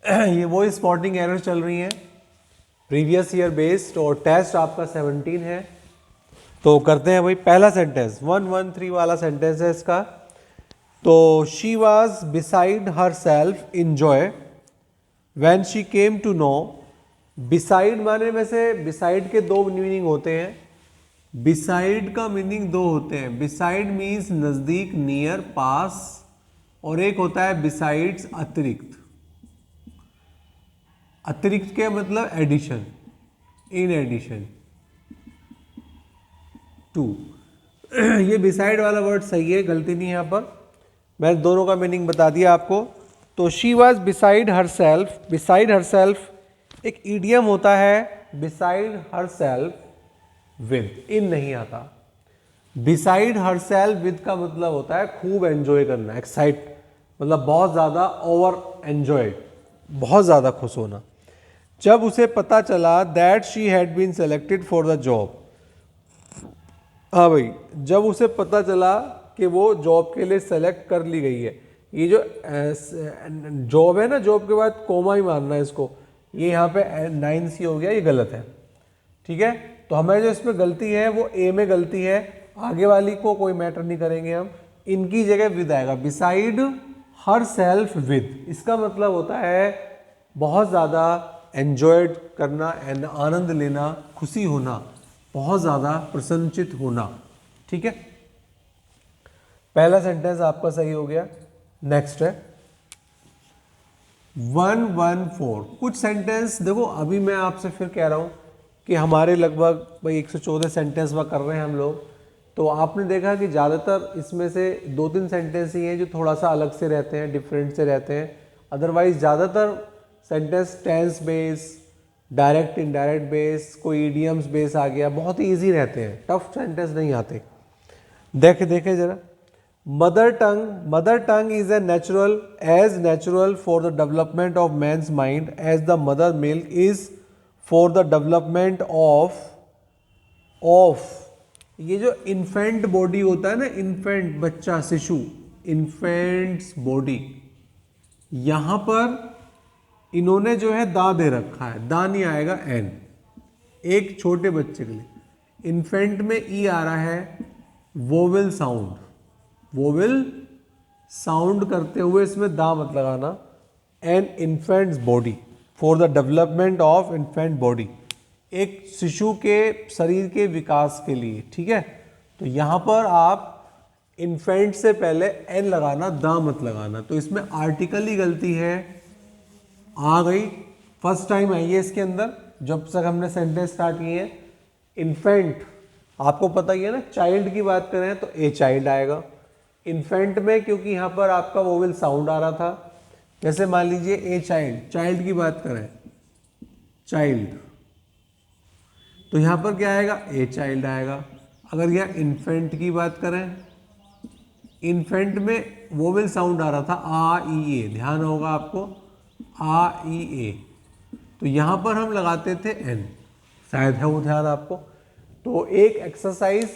ये वो spotting error चल रही हैं प्रीवियस ईयर बेस्ड, और टेस्ट आपका 17 है। तो करते हैं भाई पहला सेंटेंस, 113 वाला सेंटेंस है इसका। तो she was beside herself in joy when she came to know. Beside माने में से बिसाइड के दो मीनिंग होते हैं। बिसाइड का मीनिंग दो होते हैं। बिसाइड मीन्स नजदीक, नियर, पास, और एक होता है बिसाइड्स, अतिरिक्त। अतिरिक्त के मतलब एडिशन, इन एडिशन टू। ये बिसाइड वाला वर्ड सही है, गलती नहीं है यहाँ पर। मैंने दोनों का मीनिंग बता दिया आपको। तो she was beside her self. Beside her self एक ईडियम होता है, बिसाइड हर सेल्फ विद, इन नहीं आता। बिसाइड हर सेल्फ विद का मतलब होता है खूब एंजॉय करना, एक्साइट, मतलब बहुत ज़्यादा ओवर एंजॉय, बहुत ज़्यादा खुश होना। जब उसे पता चला that she had been selected for the job. हाँ भाई, जब उसे पता चला कि वो जॉब के लिए सेलेक्ट कर ली गई है। ये जो जॉब है ना, जॉब के बाद कोमा ही मारना है इसको, ये यहाँ पे 9C हो गया, ये गलत है। ठीक है, तो हमें जो इसमें गलती है वो ए में गलती है, आगे वाली को कोई मैटर नहीं करेंगे हम। इनकी जगह विद आएगा, बिसाइड हर सेल्फ विद। इसका मतलब होता है बहुत ज़्यादा एंजॉय करना, आनंद लेना, खुशी होना, बहुत ज़्यादा प्रसन्नचित होना। ठीक है, पहला सेंटेंस आपका सही हो गया। नेक्स्ट है 114। कुछ सेंटेंस देखो, अभी मैं आपसे फिर कह रहा हूँ कि हमारे लगभग भाई 114 सेंटेंस वह कर रहे हैं हम लोग। तो आपने देखा कि ज़्यादातर इसमें से 2-3 सेंटेंस ही हैं जो थोड़ा सा अलग से रहते हैं, डिफरेंट से रहते हैं। अदरवाइज ज़्यादातर sentence tense base, direct indirect base, कोई इडियम्स बेस आ गया, बहुत ही ईजी रहते हैं, टफ सेंटेंस नहीं आते। देखे जरा, mother tongue is a natural, as natural for the development of man's mind as the mother milk is for the development of. ये जो इन्फेंट बॉडी होता है ना, इन्फेंट बच्चा, शिशु, इन्फेंट्स बॉडी, यहां पर इन्होंने जो है दा दे रखा है, दा नहीं आएगा एन, एक छोटे बच्चे के लिए। इन्फेंट में ई आ रहा है, वोवेल साउंड, वोवेल साउंड करते हुए इसमें दा मत लगाना। An infant's body, for the development of infant body, एक शिशु के शरीर के विकास के लिए। ठीक है, तो यहां पर आप इन्फेंट से पहले एन लगाना, दा मत लगाना। तो इसमें आर्टिकल ही गलती है, आ गई, फर्स्ट टाइम आई है इसके अंदर जब तक हमने सेंटेंस स्टार्ट किए हैं। इन्फेंट आपको पता ही है ना, चाइल्ड की बात करें तो ए चाइल्ड आएगा इन्फेंट में, क्योंकि यहाँ पर आपका वोवेल साउंड आ रहा था। जैसे मान लीजिए ए चाइल्ड, चाइल्ड की बात करें, चाइल्ड, तो यहाँ पर क्या आएगा, ए चाइल्ड आएगा। अगर यह इन्फेंट की बात करें, इन्फेंट में वोवेल साउंड आ रहा था आ ई ए, ध्यान होगा आपको, आ ई ए, तो यहाँ पर हम लगाते थे एन, शायद है वो ध्यान आपको। तो एक एक्सरसाइज,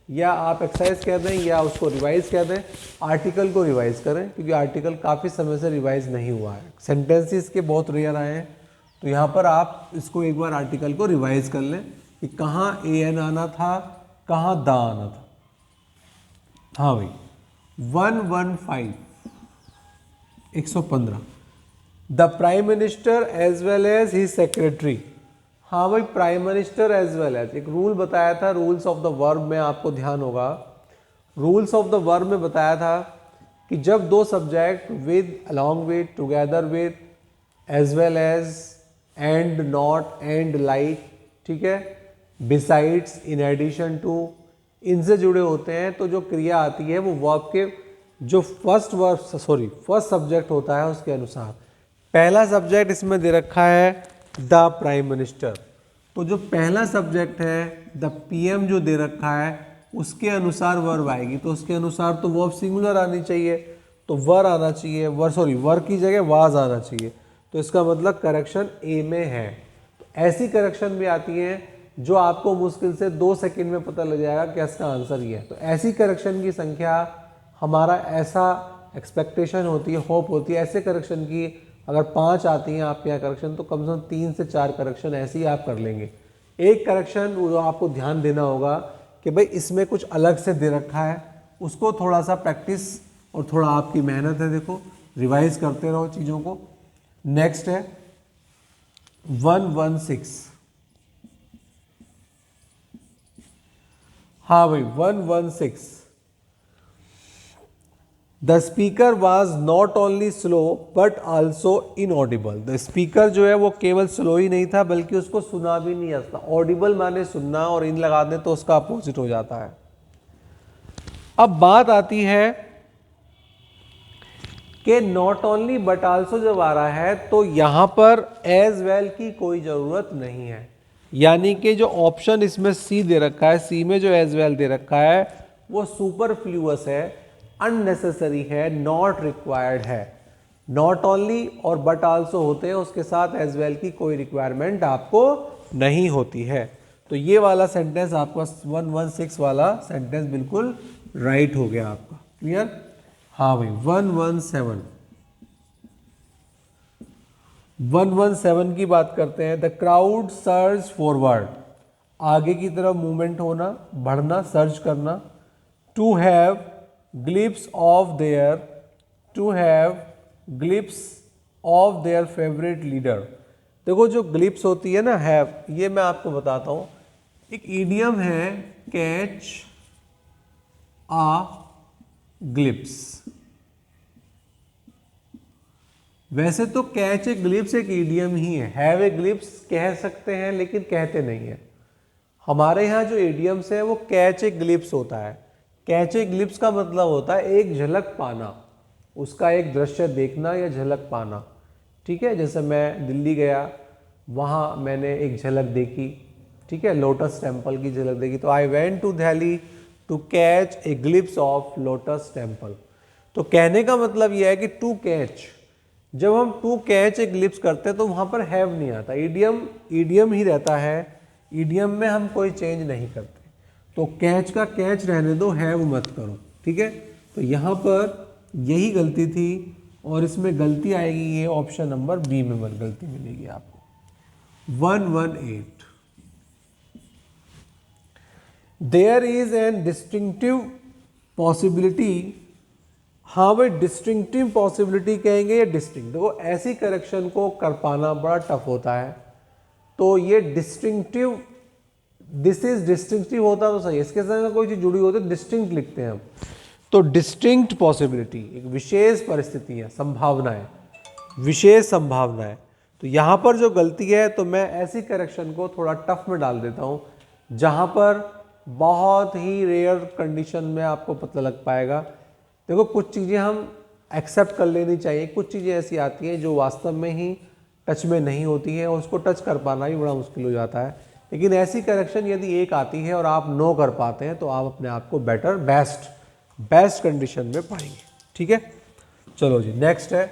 या आप एक्सरसाइज कह दें या उसको रिवाइज कह दें, आर्टिकल को रिवाइज करें, क्योंकि आर्टिकल काफ़ी समय से रिवाइज नहीं हुआ है, सेंटेंसेस के बहुत रेयर आए हैं। तो यहाँ पर आप इसको एक बार आर्टिकल को रिवाइज कर लें कि कहाँ ए एन आना था, कहाँ दा आना था। हाँ भाई, 115 the prime minister as well as he secretary. हाँ भाई, prime minister as well as, एक रूल बताया था, रूल्स ऑफ द वर्ब में आपको ध्यान होगा। रूल्स ऑफ द वर्ब में बताया था कि जब दो subject with, along with, together with, as well as, and, not, and, like, ठीक है, बिसाइड्स, इन एडिशन टू, इनसे जुड़े होते हैं, तो जो क्रिया आती है वो वर्ब के जो फर्स्ट सब्जेक्ट होता है उसके अनुसार। पहला सब्जेक्ट इसमें दे रखा है द प्राइम मिनिस्टर, तो जो पहला सब्जेक्ट है द पीएम जो दे रखा है उसके अनुसार वर्ब आएगी। तो उसके अनुसार तो वर्ब सिंगुलर आनी चाहिए, तो वर आना चाहिए, वर की जगह वाज आना चाहिए। तो इसका मतलब करेक्शन ए में है। तो ऐसी करेक्शन भी आती है जो आपको मुश्किल से 2 सेकंड में पता लग जाएगा कि इसका आंसर ये है। तो ऐसी करेक्शन की संख्या, हमारा ऐसा एक्सपेक्टेशन होती है, होप होती है, ऐसे करेक्शन की अगर 5 आती हैं आपके यहाँ करेक्शन तो कम से कम 3 से 4 करेक्शन ऐसे ही आप कर लेंगे। एक करेक्शन जो आपको ध्यान देना होगा कि भाई इसमें कुछ अलग से दे रखा है, उसको थोड़ा सा प्रैक्टिस और थोड़ा आपकी मेहनत है, देखो रिवाइज करते रहो चीज़ों को। नेक्स्ट है 116। हाँ भाई 116। The speaker was not only slow but also inaudible. The speaker जो है वो केवल स्लो ही नहीं था बल्कि उसको सुना भी नहीं आता। ऑडिबल माने सुनना और इन लगा दें तो उसका अपोजिट हो जाता है। अब बात आती है कि नॉट ओनली बट ऑल्सो जब आ रहा है तो यहां पर एज वेल की कोई जरूरत नहीं है, यानी कि जो ऑप्शन इसमें सी दे रखा है, सी में जो एज वेल दे रखा है वो सुपरफ्लूअस है, अननेसेसरी है, नॉट रिक्वायर्ड है। नॉट ओनली और बट ऑल्सो होते हैं, उसके साथ एज वेल की कोई रिक्वायरमेंट आपको नहीं होती है। तो ये वाला सेंटेंस आपका 116 वाला सेंटेंस बिल्कुल राइट हो गया आपका। क्लियर? हाँ भाई 117 की बात करते हैं। द क्राउड सर्ज फॉरवर्ड, आगे की तरफ मूवमेंट होना, बढ़ना, सर्च करना। To have glimpse of their, to have glimpse of their favourite leader. देखो जो ग्लिप्स होती है ना, हैव, ये मैं आपको बताता हूं, एक ईडियम है कैच आ ग्लिप्स। वैसे तो कैच ए ग्लिप्स एक ईडियम ही है, हैव ए ग्लिप्स कह सकते हैं लेकिन कहते नहीं है। हमारे यहाँ जो ईडियम्स है वो कैच ए ग्लिप्स होता है। कैच ए ग्लिप्स का मतलब होता है एक झलक पाना, उसका एक दृश्य देखना या झलक पाना। ठीक है, जैसे मैं दिल्ली गया, वहाँ मैंने एक झलक देखी, ठीक है, लोटस टेम्पल की झलक देखी, तो I went to Delhi to catch a glimpse of Lotus Temple. तो कहने का मतलब यह है कि टू कैच, जब हम टू कैच ए ग्लिप्स करते हैं तो वहाँ पर हैव नहीं आता, ईडियम ही रहता है, ईडियम में हम कोई चेंज नहीं करते। तो कैच का कैच रहने दो, हैव मत करो। ठीक है, तो यहाँ पर यही गलती थी और इसमें गलती आएगी ये ऑप्शन नंबर बी में गलती मिलेगी आपको। 118। There is an distinctive possibility. हाँ भाई, डिस्टिंक्टिव पॉसिबिलिटी कहेंगे या डिस्टिंक्ट, देखो ऐसी करेक्शन को कर पाना बड़ा टफ होता है। तो ये डिस्टिंक्टिव, दिस इज डिस्टिंक्टिव होता तो सही, इसके साथ कोई चीज जुड़ी होती है डिस्टिंक्ट लिखते हैं हम। तो डिस्टिंक्ट पॉसिबिलिटी एक विशेष परिस्थिति है, संभावना है, विशेष संभावना है। तो यहाँ पर जो गलती है तो मैं ऐसी करेक्शन को थोड़ा टफ में डाल देता हूँ जहाँ पर बहुत ही रेयर कंडीशन में आपको पता लग पाएगा। देखो कुछ चीज़ें हम एक्सेप्ट कर लेनी चाहिए, कुछ चीज़ें ऐसी आती हैं जो वास्तव में ही टच में नहीं होती हैं और उसको टच कर पाना भी बड़ा मुश्किल हो जाता है। लेकिन ऐसी करेक्शन यदि एक आती है और आप नो कर पाते हैं तो आप अपने आप को बेटर, बेस्ट कंडीशन में पाएंगे। ठीक है, चलो जी नेक्स्ट है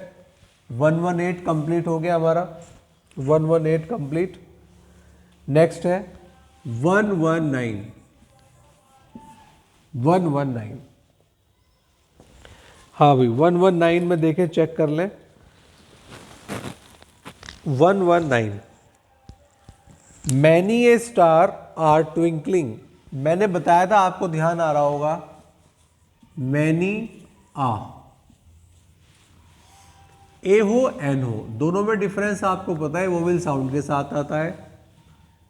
118 कंप्लीट हो गया हमारा, 118 कंप्लीट। नेक्स्ट है 119। हाँ भाई 119 में देखें, चेक कर लें। 119, many a star are twinkling. मैंने बताया था, आपको ध्यान आ रहा होगा, मैनी आ, ए हो एन हो, दोनों में डिफरेंस आपको पता है, वोवेल साउंड के साथ आता है।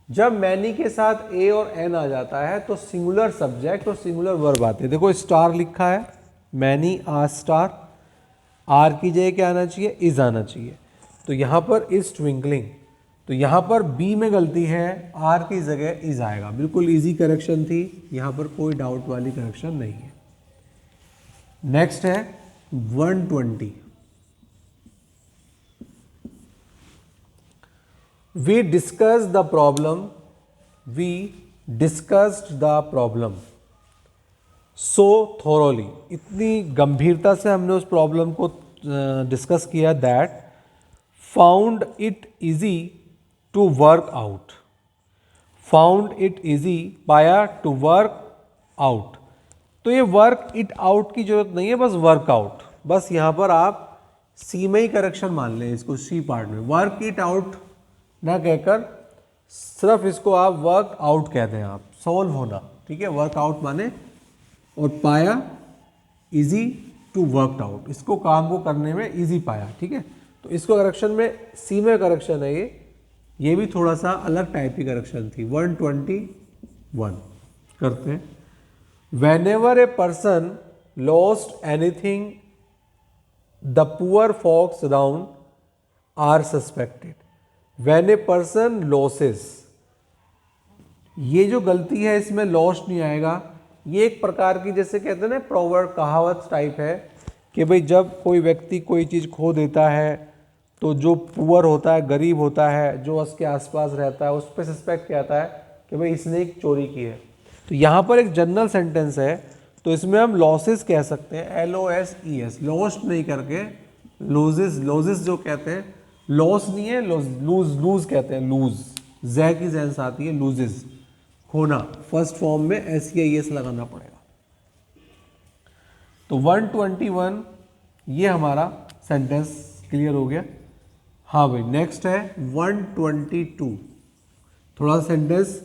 जब मैनी के साथ ए और एन आ जाता है तो सिंगुलर सब्जेक्ट और सिंगुलर वर्ब आते हैं। देखो स्टार लिखा है, मैनी आ स्टार, आर की जगह क्या आना चाहिए, इज आना चाहिए। तो यहाँ पर इज ट्विंकलिंग, तो यहाँ पर बी में गलती है, आर की जगह इज आएगा। बिल्कुल इजी करेक्शन थी, यहाँ पर कोई डाउट वाली करेक्शन नहीं है। नेक्स्ट है 120। We discussed the problem so thoroughly। इतनी गंभीरता से हमने उस प्रॉब्लम को डिस्कस किया that found it easy to work out। found it easy पाया to work out। तो ये work it out की जरूरत नहीं है, बस work out, बस यहाँ पर आप सी में ही करेक्शन मान लें इसको, सी पार्ट में वर्क इट आउट ना कहकर सिर्फ इसको आप वर्क आउट कह दें, आप सॉल्व होना, ठीक है, वर्क आउट माने, और पाया इजी टू वर्कड आउट, इसको काम को करने में इजी पाया, ठीक है। तो इसको करेक्शन में सी में करेक्शन है ये भी थोड़ा सा अलग टाइप की करेक्शन थी। 121 करते हैं। Whenever a person lost anything, the poor folks around are suspected. When a person loses, ये जो गलती है इसमें लॉस नहीं आएगा, ये एक प्रकार की जैसे कहते हैं ना प्रोवर्ब, कहावत टाइप है कि भाई जब कोई व्यक्ति कोई चीज़ खो देता है तो जो पुअर होता है, गरीब होता है, जो उसके आसपास रहता है, उस पर सस्पेक्ट किया जाता है कि भाई इसने एक चोरी की है। तो यहाँ पर एक जनरल सेंटेंस है, तो इसमें हम लॉसेस कह सकते हैं, LOSES, लॉस्ट नहीं करके लूजेस, लॉसेस जो कहते हैं, लॉस नहीं है, लूज कहते हैं, लूज, जै की जेंस आती है, लूजेस, खोना, फर्स्ट फॉर्म में SEIS लगाना पड़ेगा। तो 121 ये हमारा सेंटेंस क्लियर हो गया। हाँ भाई, नेक्स्ट है 122, थोड़ा सेंटेंस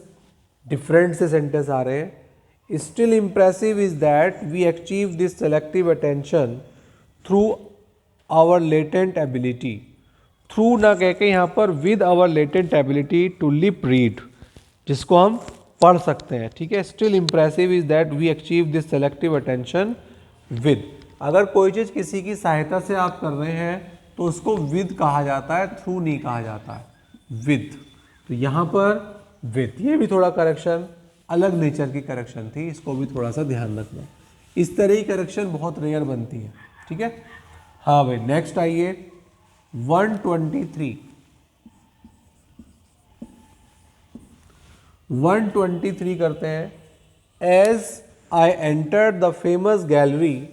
डिफरेंट से सेंटेंस आ रहे हैं। Still impressive is that we achieve this selective attention through our latent ability, through ना कह के यहाँ पर with our latent ability to lip read, जिसको हम पढ़ सकते हैं, ठीक है। Still impressive is that we achieve this selective attention with, अगर कोई चीज़ किसी की सहायता से आप कर रहे हैं तो उसको विद कहा जाता है, थ्रू नहीं कहा जाता है, विद। तो यहाँ पर विद, ये भी थोड़ा करेक्शन अलग नेचर की करेक्शन थी, इसको भी थोड़ा सा ध्यान रखना। इस तरह की करेक्शन बहुत रेयर बनती है, ठीक है। हाँ भाई, नेक्स्ट आइए 123। 123 करते हैं। As I entered the famous gallery,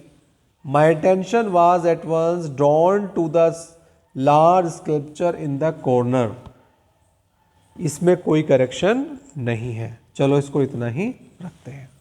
my attention was at once drawn to the large sculpture in the corner. इसमें कोई करेक्शन नहीं है, चलो इसको इतना ही रखते हैं।